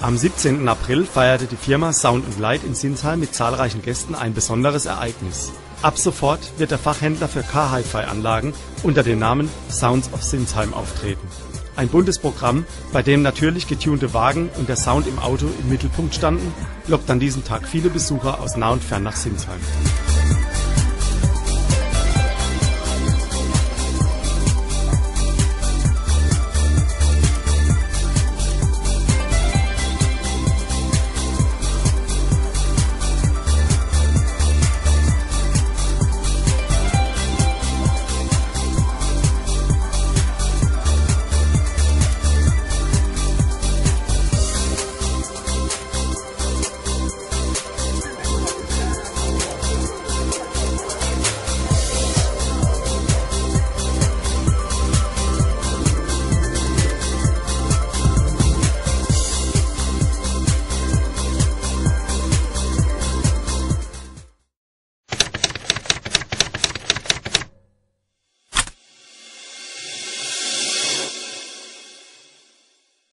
Am 17. April feierte die Firma Sound & Light in Sinsheim mit zahlreichen Gästen ein besonderes Ereignis. Ab sofort wird der Fachhändler für Car-Hi-Fi-Anlagen unter dem Namen Sounds of Sinsheim auftreten. Ein buntes Programm, bei dem natürlich getunte Wagen und der Sound im Auto im Mittelpunkt standen, lockt an diesem Tag viele Besucher aus nah und fern nach Sinsheim.